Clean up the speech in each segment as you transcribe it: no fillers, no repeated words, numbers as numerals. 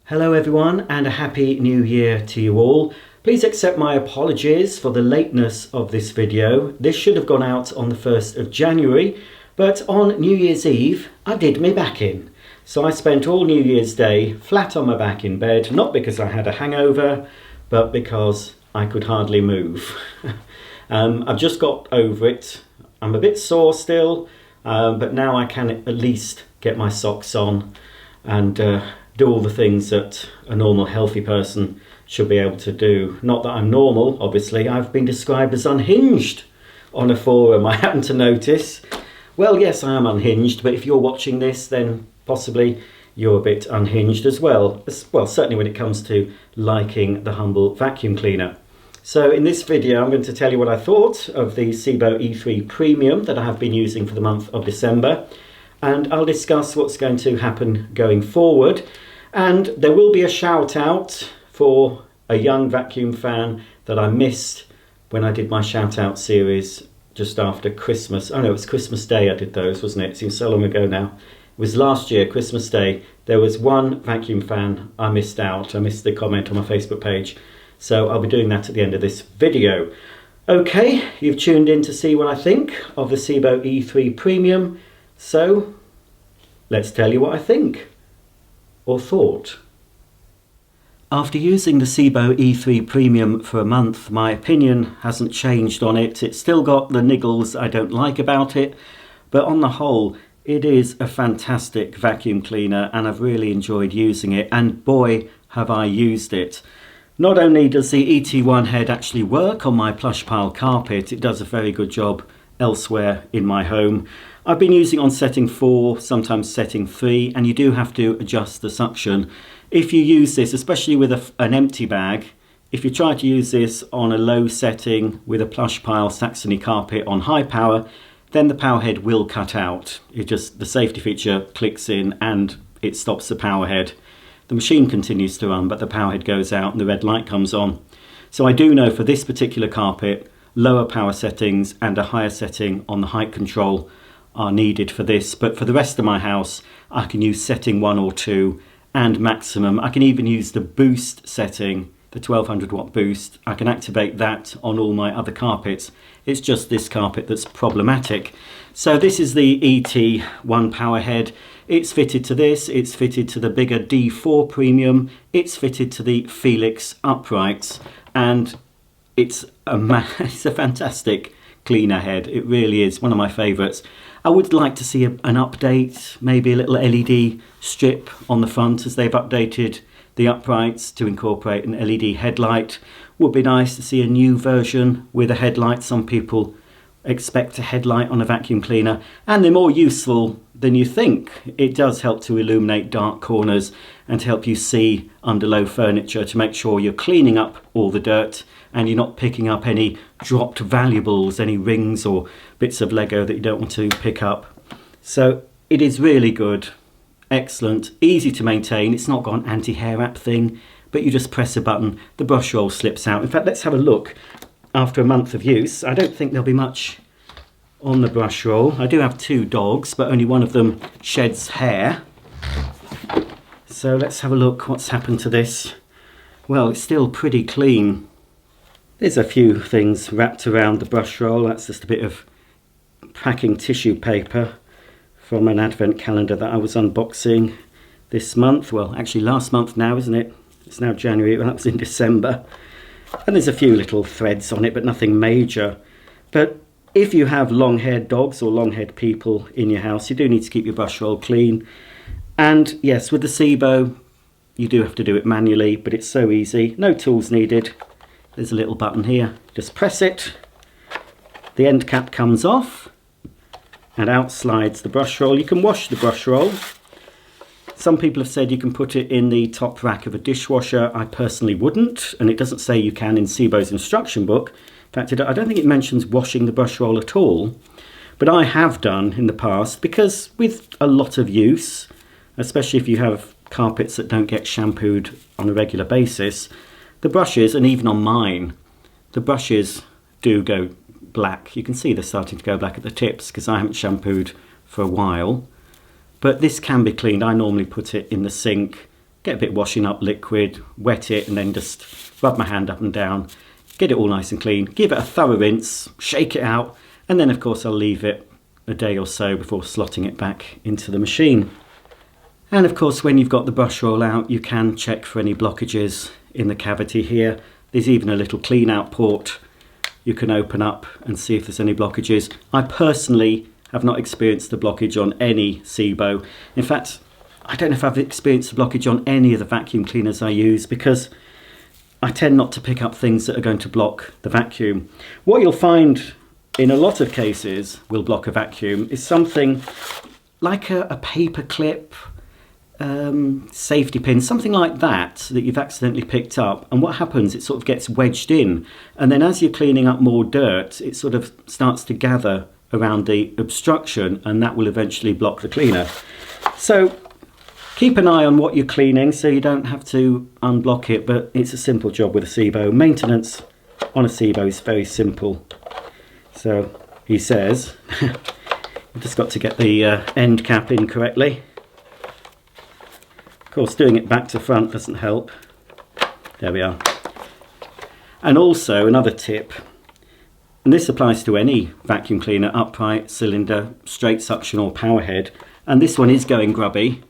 Hello everyone, and a happy new year to you all. Please accept my apologies for the lateness of this video. This should have gone out on the 1st of January, but on New Year's Eve I did my back in. So I spent all New Year's Day flat on my back in bed, not because I had a hangover, but because I could hardly move. I've just got over it. I'm a bit sore still, but now I can at least get my socks on and do all the things that a normal healthy person should be able to do. Not that I'm normal, obviously. I've been described as unhinged on a forum, I happen to notice. Well, yes, I am unhinged, but if you're watching this, then possibly you're a bit unhinged as well. Well, certainly when it comes to liking the humble vacuum cleaner. So in this video, I'm going to tell you what I thought of the Sebo E3 Premium that I have been using for the month of December. And I'll discuss what's going to happen going forward. And there will be a shout out for a young vacuum fan that I missed when I did my shout out series just after Christmas. Oh no, it was Christmas Day I did those, wasn't it? It seems so long ago now. It was last year, Christmas Day. There was one vacuum fan I missed out. I missed the comment on my Facebook page. So I'll be doing that at the end of this video. Okay, you've tuned in to see what I think of the Sebo E3 Premium. So let's tell you what I think. Or thought. After using the Sebo E3 Premium for a month, my opinion hasn't changed on it. It's still got the niggles I don't like about it, but on the whole, it is a fantastic vacuum cleaner and I've really enjoyed using it, and boy, have I used it. Not only does the ET1 head actually work on my plush pile carpet, it does a very good job elsewhere in my home. I've been using on setting 4, sometimes setting 3, and you do have to adjust the suction. If you use this, especially with an empty bag, if you try to use this on a low setting with a plush pile Saxony carpet on high power, then the power head will cut out. The safety feature clicks in and it stops the power head. The machine continues to run, but the power head goes out and the red light comes on. So I do know for this particular carpet, lower power settings and a higher setting on the height control are needed for this, but for the rest of my house I can use setting 1 or 2 and maximum. I can even use the boost setting, the 1200 watt boost. I can activate that on all my other carpets. It's just this carpet that's problematic. So this is the ET1 power head. It's fitted to this, it's fitted to the bigger D4 Premium, it's fitted to the Felix uprights, and it's a fantastic cleaner head. It really is one of my favourites. I would like to see an update, maybe a little LED strip on the front as they've updated the uprights to incorporate an LED headlight. Would be nice to see a new version with a headlight. Some people expect a headlight on a vacuum cleaner, and they're more useful than you think. It does help to illuminate dark corners and to help you see under low furniture to make sure you're cleaning up all the dirt and you're not picking up any dropped valuables, any rings or bits of Lego that you don't want to pick up. So it is really good, excellent, easy to maintain. It's not got an anti-hair wrap thing, but you just press a button, the brush roll slips out. In fact, let's have a look after a month of use. I don't think there'll be much on the brush roll. I do have 2 dogs, but only one of them sheds hair. So let's have a look what's happened to this. Well, it's still pretty clean. There's a few things wrapped around the brush roll. That's just a bit of packing tissue paper from an advent calendar that I was unboxing this month. Well, actually last month now, isn't it? It's now January, and that was in December. And there's a few little threads on it, but nothing major. But if you have long-haired dogs or long-haired people in your house, you do need to keep your brush roll clean. And yes, with the Sebo, you do have to do it manually, but it's so easy. No tools needed. There's a little button here. Just press it. The end cap comes off and out slides the brush roll. You can wash the brush roll. Some people have said you can put it in the top rack of a dishwasher. I personally wouldn't, and it doesn't say you can in Sebo's instruction book. In fact, I don't think it mentions washing the brush roll at all, but I have done in the past, because with a lot of use, especially if you have carpets that don't get shampooed on a regular basis, the brushes, and even on mine, the brushes do go black. You can see they're starting to go black at the tips because I haven't shampooed for a while. But this can be cleaned. I normally put it in the sink, get a bit of washing up liquid, wet it, and then just rub my hand up and down, get it all nice and clean, give it a thorough rinse, shake it out, and then of course I'll leave it a day or so before slotting it back into the machine. And of course, when you've got the brush roll out, you can check for any blockages in the cavity here. There's even a little clean out port you can open up and see if there's any blockages. I personally have not experienced a blockage on any Sebo. In fact, I don't know if I've experienced a blockage on any of the vacuum cleaners I use, because I tend not to pick up things that are going to block the vacuum. What you'll find in a lot of cases will block a vacuum is something like a paper clip, safety pin, something like that you've accidentally picked up, and what happens, it sort of gets wedged in, and then as you're cleaning up more dirt, it sort of starts to gather around the obstruction, and that will eventually block the cleaner. So keep an eye on what you're cleaning so you don't have to unblock it, but it's a simple job with a Sebo. Maintenance on a Sebo is very simple. So he says you've just got to get the end cap in correctly. Of course, doing it back to front doesn't help. There we are. And also another tip, and this applies to any vacuum cleaner, upright, cylinder, straight suction or power head, and this one is going grubby.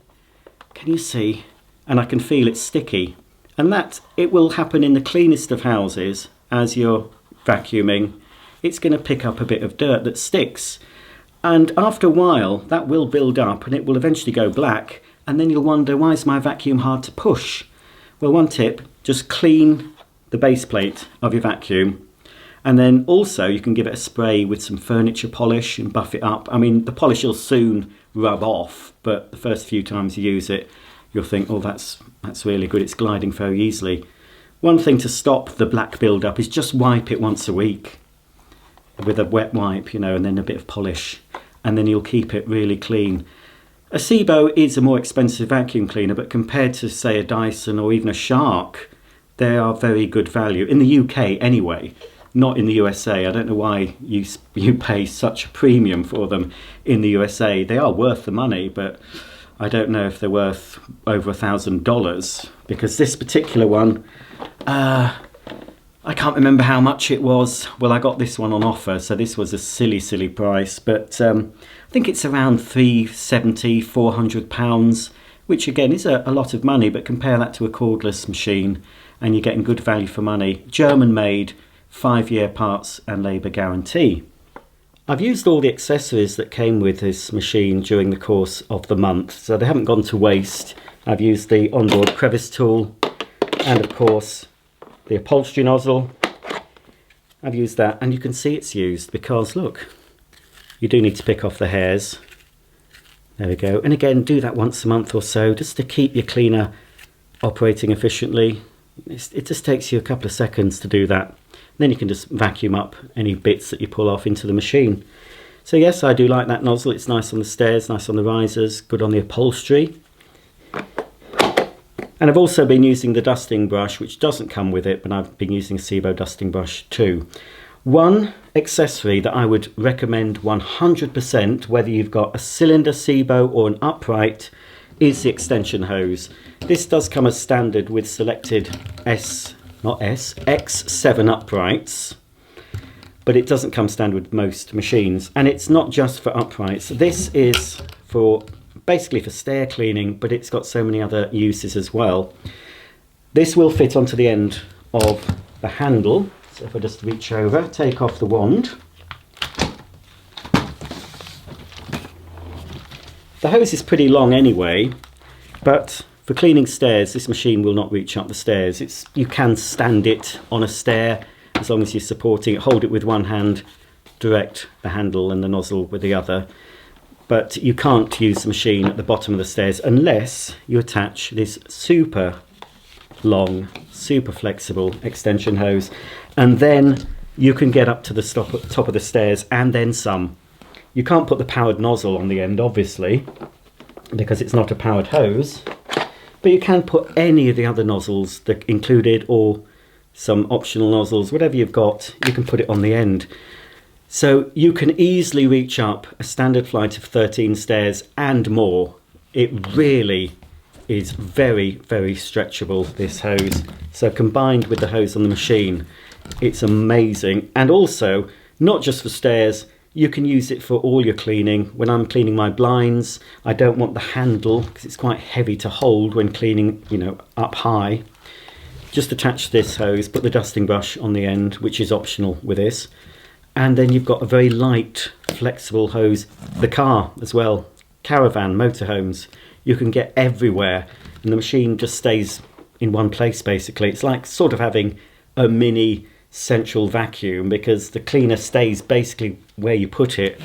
Can you see? And I can feel it's sticky. And that, it will happen in the cleanest of houses. As you're vacuuming, it's going to pick up a bit of dirt that sticks. And after a while, that will build up and it will eventually go black. And then you'll wonder, why is my vacuum hard to push? Well, one tip, just clean the base plate of your vacuum. And then also you can give it a spray with some furniture polish and buff it up. I mean, the polish will soon rub off, but the first few times you use it, you'll think, oh, that's really good. It's gliding very easily. One thing to stop the black build-up is just wipe it once a week with a wet wipe, you know, and then a bit of polish, and then you'll keep it really clean. A Sebo is a more expensive vacuum cleaner, but compared to, say, a Dyson or even a Shark, they are very good value. In the UK anyway, not in the USA. I don't know why you pay such a premium for them in the USA. They are worth the money, but I don't know if they're worth over $1,000, because this particular one, I can't remember how much it was. Well, I got this one on offer, so this was a silly price, but I think it's around £370, £400, which again is a lot of money, but compare that to a cordless machine and you're getting good value for money. German made, 5-year parts and labour guarantee. I've used all the accessories that came with this machine during the course of the month, so they haven't gone to waste. I've used the onboard crevice tool and of course the upholstery nozzle. I've used that, and you can see it's used because look, you do need to pick off the hairs. There we go. And again, do that once a month or so just to keep your cleaner operating efficiently. It just takes you a couple of seconds to do that. Then you can just vacuum up any bits that you pull off into the machine. So yes, I do like that nozzle. It's nice on the stairs, nice on the risers, good on the upholstery. And I've also been using the dusting brush, which doesn't come with it, but I've been using a Sebo dusting brush too. One accessory that I would recommend 100%, whether you've got a cylinder Sebo or an upright, is the extension hose. This does come as standard with selected X7 uprights, but it doesn't come standard with most machines. And it's not just for uprights. This is for basically for stair cleaning, but it's got so many other uses as well. This will fit onto the end of the handle. So if I just reach over, take off the wand. The hose is pretty long anyway, but for cleaning stairs, this machine will not reach up the stairs. You can stand it on a stair as long as you're supporting it. Hold it with one hand, direct the handle and the nozzle with the other. But you can't use the machine at the bottom of the stairs unless you attach this super long, super flexible extension hose. And then you can get up to the top of the stairs and then some. You can't put the powered nozzle on the end, obviously, because it's not a powered hose. But you can put any of the other nozzles that included, or some optional nozzles, whatever you've got, you can put it on the end. So you can easily reach up a standard flight of 13 stairs and more. It really is very, very stretchable, this hose. So combined with the hose on the machine, it's amazing. And also, not just for stairs, you can use it for all your cleaning. When I'm cleaning my blinds, I don't want the handle because it's quite heavy to hold when cleaning, you know, up high. Just attach this hose, put the dusting brush on the end, which is optional with this. And then you've got a very light, flexible hose. The car as well, caravan, motorhomes, you can get everywhere. And the machine just stays in one place, basically. It's like sort of having a mini central vacuum, because the cleaner stays basically where you put it,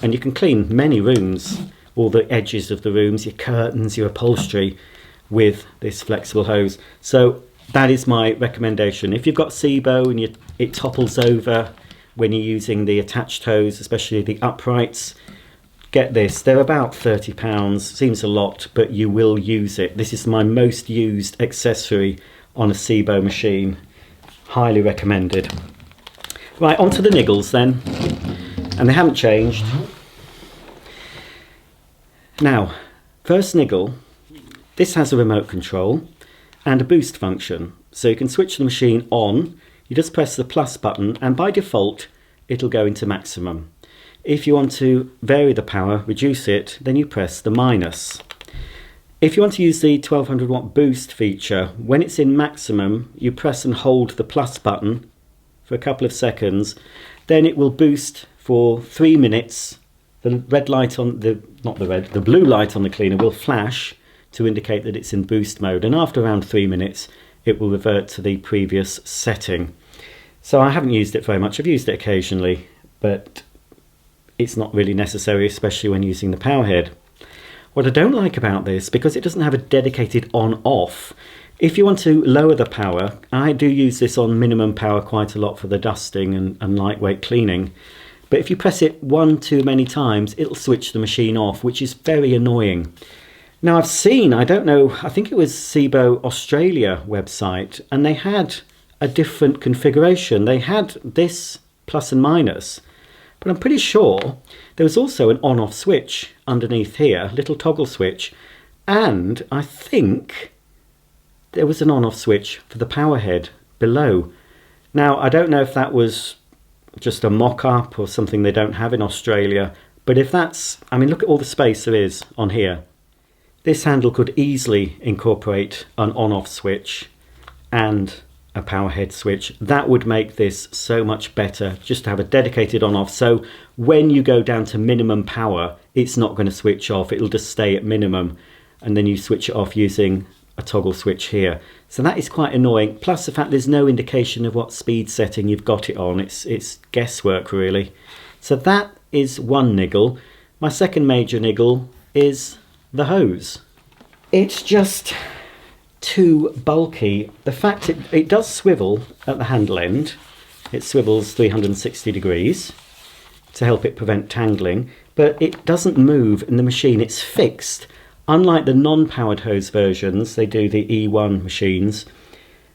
and you can clean many rooms, all the edges of the rooms, your curtains, your upholstery, with this flexible hose. So that is my recommendation. If you've got Sebo and it topples over when you're using the attached hose, especially the uprights, get this. They're about £30, seems a lot, but you will use it. This is my most used accessory on a Sebo machine. Highly recommended. Right, onto the niggles then, and they haven't changed. Now, first niggle, this has a remote control and a boost function, so you can switch the machine on. You just press the plus button, and by default it'll go into maximum. If you want to vary the power, reduce it, then you press the minus. If you want to use the 1200 watt boost feature, when it's in maximum, you press and hold the plus button for a couple of seconds, then it will boost for 3 minutes. The red light on the blue light on the cleaner will flash to indicate that it's in boost mode, and after around 3 minutes it will revert to the previous setting. So I haven't used it very much. I've used it occasionally, but it's not really necessary, especially when using the power head. What I don't like about this, because it doesn't have a dedicated on-off, if you want to lower the power, I do use this on minimum power quite a lot for the dusting and lightweight cleaning, but if you press it one too many times, it'll switch the machine off, which is very annoying. Now I've seen, I don't know, I think it was Sebo Australia website, and they had a different configuration. They had this plus and minus, but I'm pretty sure there was also an on-off switch underneath here, little toggle switch, and I think there was an on-off switch for the power head below. Now I don't know if that was just a mock-up or something they don't have in Australia, but if that's, I mean, look at all the space there is on here. This handle could easily incorporate an on-off switch and a power head switch. That would make this so much better, just to have a dedicated on-off, so when you go down to minimum power, it's not going to switch off, it'll just stay at minimum, and then you switch it off using a toggle switch here. So that is quite annoying, plus the fact there's no indication of what speed setting you've got it on. It's guesswork really. So that is one niggle. My second major niggle is the hose. It's just too bulky. The fact it does swivel at the handle end. It swivels 360 degrees to help it prevent tangling, but it doesn't move in the machine. It's fixed. Unlike the non-powered hose versions, they do the E1 machines,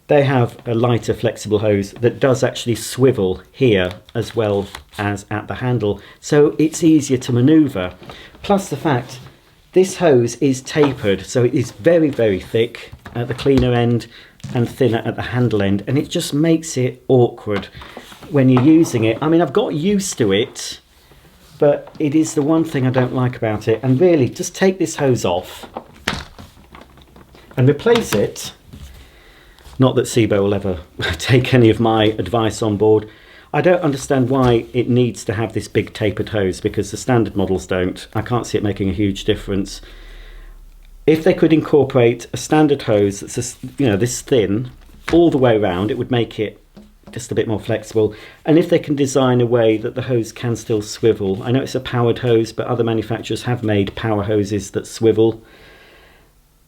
they have a lighter flexible hose that does actually swivel here as well as at the handle, so it's easier to maneuver. Plus the fact this hose is tapered, so it is very, very thick at the cleaner end and thinner at the handle end, and it just makes it awkward when you're using it. I mean, I've got used to it, but it is the one thing I don't like about it. And really, just take this hose off and replace it. Not that Sebo will ever take any of my advice on board. I don't understand why it needs to have this big tapered hose, because the standard models don't. I can't see it making a huge difference. If they could incorporate a standard hose that's just, you know, this thin all the way around, it would make it just a bit more flexible. And if they can design a way that the hose can still swivel. I know it's a powered hose, but other manufacturers have made power hoses that swivel.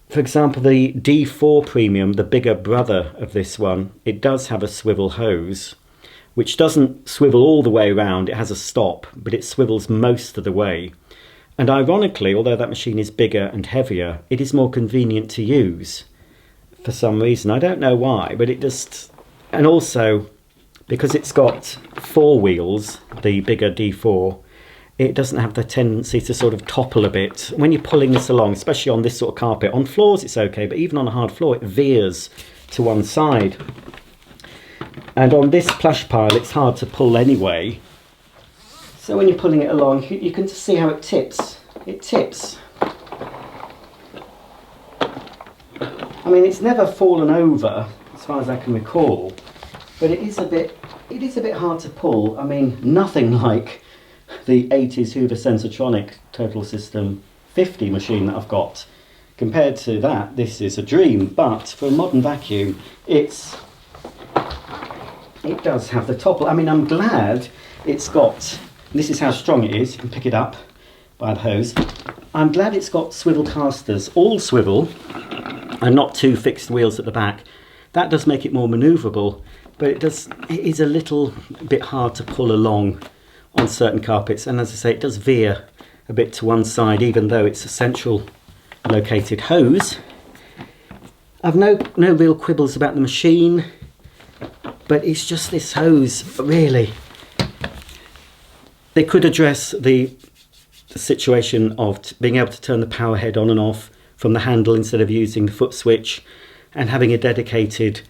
For example, the D4 Premium, the bigger brother of this one, it does have a swivel hose, which doesn't swivel all the way around. It has a stop, but it swivels most of the way. And ironically, although that machine is bigger and heavier, it is more convenient to use for some reason. I don't know why, but it just... And also, because it's got 4 wheels, the bigger D4, it doesn't have the tendency to sort of topple a bit. When you're pulling this along, especially on this sort of carpet, on floors it's okay, but even on a hard floor it veers to one side. And on this plush pile it's hard to pull anyway. So when you're pulling it along, you can just see how it tips. It tips. I mean, it's never fallen over as far as I can recall, but it is a bit hard to pull. I mean, nothing like the 80s Hoover Sensortronic Total System 50 machine that I've got. Compared to that, this is a dream, but for a modern vacuum, it does have the topple. I mean, I'm glad it's got, this is how strong it is, you can pick it up by the hose. I'm glad it's got swivel casters, all swivel, and not two fixed wheels at the back. That does make it more manoeuvrable, but it is a little bit hard to pull along on certain carpets, and as I say, it does veer a bit to one side, even though it's a central located hose. I've no real quibbles about the machine, but it's just this hose, really. They could address the situation of being able to turn the power head on and off from the handle instead of using the foot switch, and having a dedicated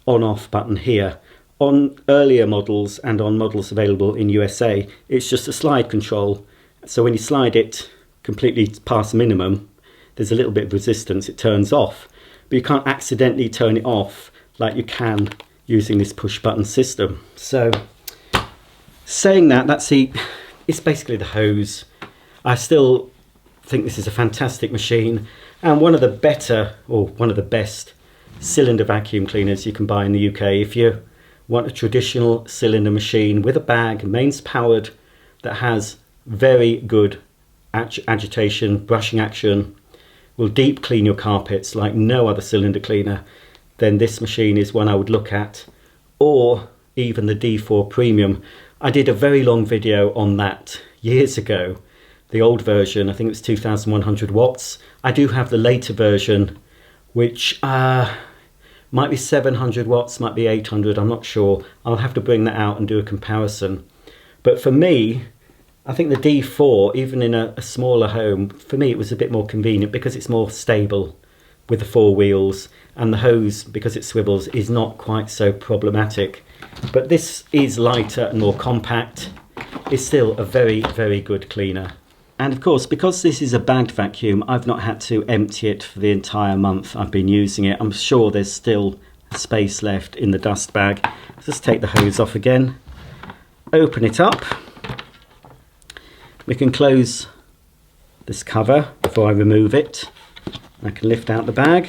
on-off button here. On earlier models and on models available in USA, it's just a slide control. So when you slide it completely past minimum, there's a little bit of resistance, it turns off. But you can't accidentally turn it off like you can using this push button system. So saying that, it's basically the hose. I still think this is a fantastic machine, and one of the better, or one of the best cylinder vacuum cleaners you can buy in the UK. If you want a traditional cylinder machine with a bag, mains powered, that has very good agitation, brushing action, will deep clean your carpets like no other cylinder cleaner, then this machine is one I would look at, or even the D4 Premium. I did a very long video on that years ago. The old version, I think it was 2100 watts. I do have the later version, which might be 700 watts, might be 800, I'm not sure. I'll have to bring that out and do a comparison. But for me, I think the D4, even in a smaller home, for me it was a bit more convenient because it's more stable with the four wheels, and the hose, because it swivels, is not quite so problematic. But this is lighter and more compact. It's still a very, very good cleaner. And of course, because this is a bagged vacuum, I've not had to empty it for the entire month I've been using it. I'm sure there's still space left in the dust bag. Just take the hose off again, open it up. We can close this cover before I remove it. I can lift out the bag.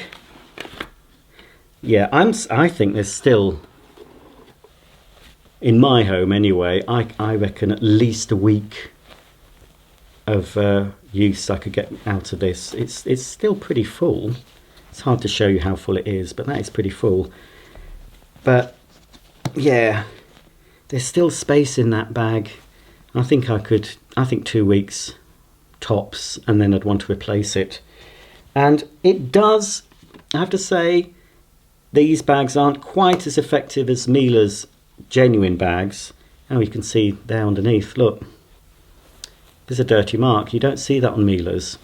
Yeah, I think there's still, in my home anyway, I reckon at least a week of use I could get out of this. It's still pretty full. It's hard to show you how full it is, but that is pretty full. But yeah, there's still space in that bag. I think 2 weeks tops, and then I'd want to replace it. And it does, I have to say, these bags aren't quite as effective as Miele's genuine bags. And you can see there underneath, look, there's a dirty mark. You don't see that on Miele's.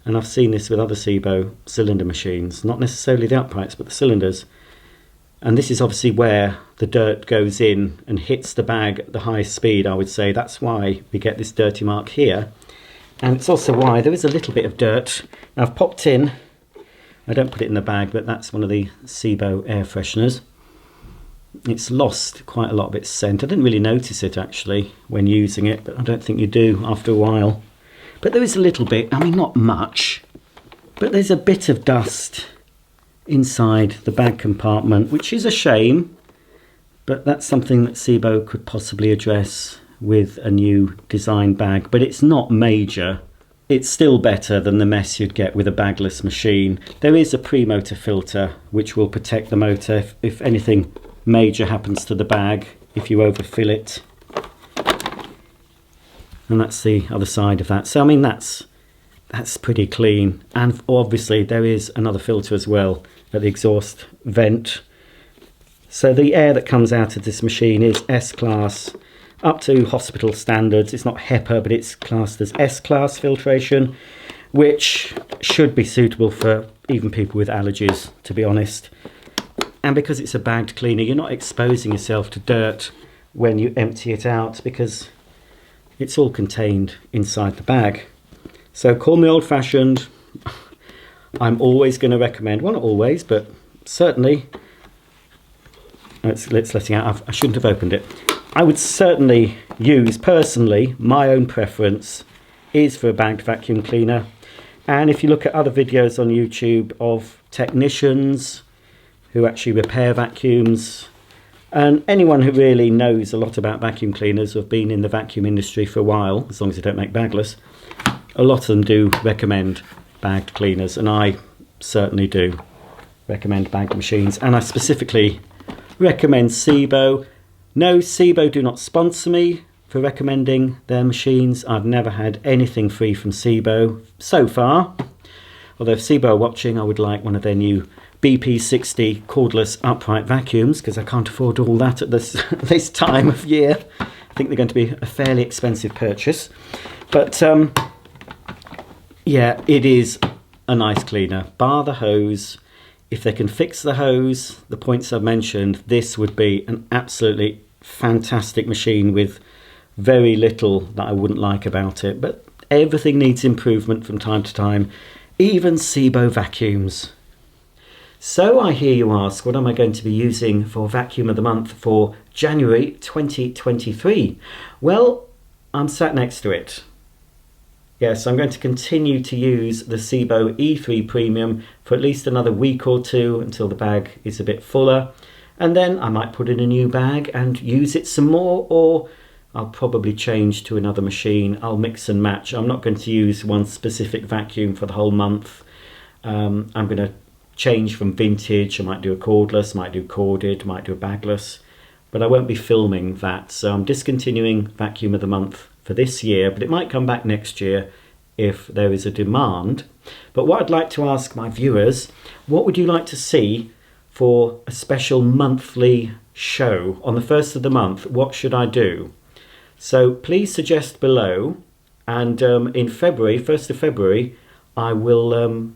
And I've seen this with other Sebo cylinder machines, not necessarily the uprights, but the cylinders. And this is obviously where the dirt goes in and hits the bag at the highest speed, I would say. That's why we get this dirty mark here. And it's also why there is a little bit of dirt. Now I've popped in, I don't put it in the bag, but that's one of the Sebo air fresheners. It's lost quite a lot of its scent. I didn't really notice it actually when using it, but I don't think you do after a while. But there is a little bit, I mean not much, but there's a bit of dust inside the bag compartment, which is a shame, but that's something that Sebo could possibly address with a new design bag. But it's not major. It's still better than the mess you'd get with a bagless machine. There is a pre-motor filter which will protect the motor if anything major happens to the bag, if you overfill it. And that's the other side of that. So I mean that's pretty clean. And obviously there is another filter as well at the exhaust vent. So the air that comes out of this machine is S-Class. up to hospital standards. It's not HEPA, but it's classed as S-class filtration, which should be suitable for even people with allergies, to be honest. And because it's a bagged cleaner, you're not exposing yourself to dirt when you empty it out, because it's all contained inside the bag. So call me old-fashioned. I'm always going to recommend, well, not always, but certainly, let's letting out, I shouldn't have opened it. I would certainly use, personally, my own preference is for a bagged vacuum cleaner. And if you look at other videos on YouTube of technicians who actually repair vacuums, and anyone who really knows a lot about vacuum cleaners, who have been in the vacuum industry for a while, as long as they don't make bagless, a lot of them do recommend bagged cleaners, and I certainly do recommend bagged machines. And I specifically recommend Sebo. No, Sebo do not sponsor me for recommending their machines. I've never had anything free from Sebo so far. Although if Sebo are watching, I would like one of their new BP60 cordless upright vacuums, because I can't afford all that at this time of year. I think they're going to be a fairly expensive purchase. But yeah, it is a nice cleaner, bar the hose. If they can fix the hose, the points I've mentioned, this would be an absolutely fantastic machine with very little that I wouldn't like about it. But everything needs improvement from time to time, even Sebo vacuums. So I hear you ask, what am I going to be using for Vacuum of the Month for January 2023? Well, I'm sat next to it. Yes, I'm going to continue to use the Sebo E3 Premium for at least another week or two until the bag is a bit fuller. And then I might put in a new bag and use it some more, or I'll probably change to another machine. I'll mix and match. I'm not going to use one specific vacuum for the whole month. I'm going to change from vintage. I might do a cordless, might do corded, might do a bagless, but I won't be filming that. So I'm discontinuing Vacuum of the Month for this year, but it might come back next year if there is a demand. But what I'd like to ask my viewers, what would you like to see for a special monthly show on the 1st of the month? What should I do? So please suggest below, and in February, 1st of February, I will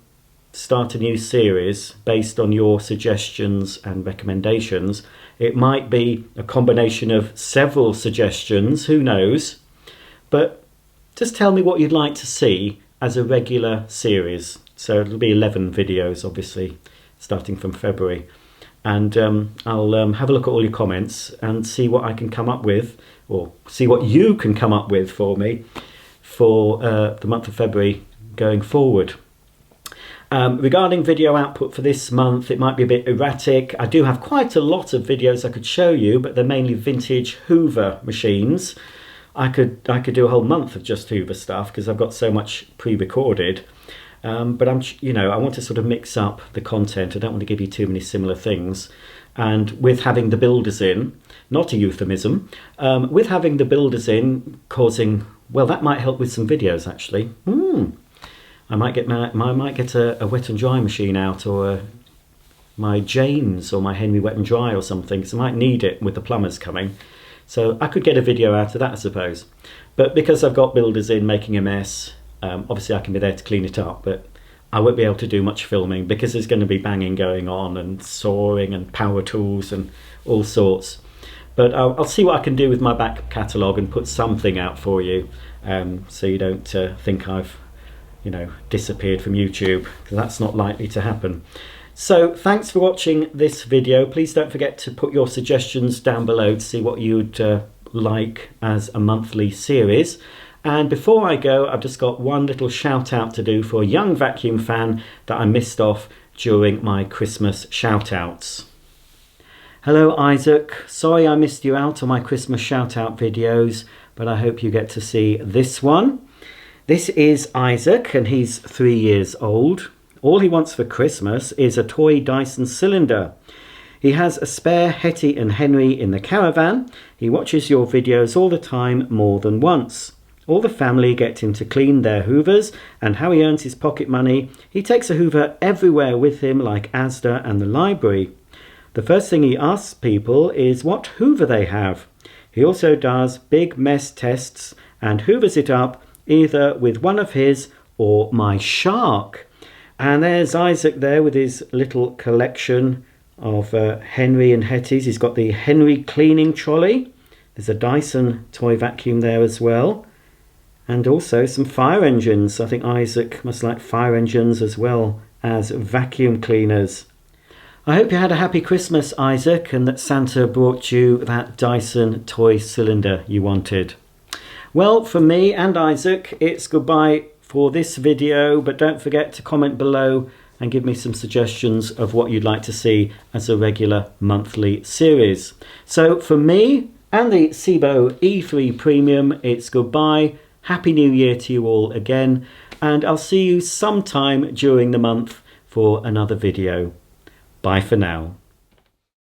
start a new series based on your suggestions and recommendations. It might be a combination of several suggestions, who knows, but just tell me what you'd like to see as a regular series. So it'll be 11 videos, obviously, starting from February. And I'll have a look at all your comments and see what I can come up with, or see what you can come up with for me for the month of February going forward. Regarding video output for this month, it might be a bit erratic. I do have quite a lot of videos I could show you, but they're mainly vintage Hoover machines. I could do a whole month of just Hoover stuff because I've got so much pre-recorded. But I want to sort of mix up the content. I don't want to give you too many similar things. And with having the builders in, not a euphemism, with having the builders in causing, well, that might help with some videos actually. I might get a wet and dry machine out, or my James or my Henry wet and dry or something, because I might need it with the plumbers coming. So I could get a video out of that, I suppose. But because I've got builders in making a mess, obviously I can be there to clean it up, but I won't be able to do much filming because there's going to be banging going on and sawing and power tools and all sorts. But I'll see what I can do with my back catalogue and put something out for you, so you don't think I've disappeared from YouTube, because that's not likely to happen. So thanks for watching this video. Please don't forget to put your suggestions down below to see what you'd like as a monthly series. And before I go, I've just got one little shout out to do for a young vacuum fan that I missed off during my Christmas shout outs. Hello Isaac, sorry I missed you out on my Christmas shout out videos, but I hope you get to see this one. This is Isaac, and he's 3 years old. All he wants for Christmas is a toy Dyson cylinder. He has a spare Hetty and Henry in the caravan. He watches your videos all the time, more than once. All the family get him to clean their hoovers, and how he earns his pocket money, he takes a hoover everywhere with him, like Asda and the library. The first thing he asks people is what hoover they have. He also does big mess tests and hoovers it up either with one of his or my shark. And there's Isaac there with his little collection of Henry and Hetties. He's got the Henry cleaning trolley. There's a Dyson toy vacuum there as well. And also some fire engines. I think Isaac must like fire engines as well as vacuum cleaners. I hope you had a happy Christmas, Isaac, and that Santa brought you that Dyson toy cylinder you wanted. Well, for me and Isaac, it's goodbye for this video, but don't forget to comment below and give me some suggestions of what you'd like to see as a regular monthly series. So for me and the Sebo E3 Premium, it's goodbye. Happy New Year to you all again, and I'll see you sometime during the month for another video. Bye for now.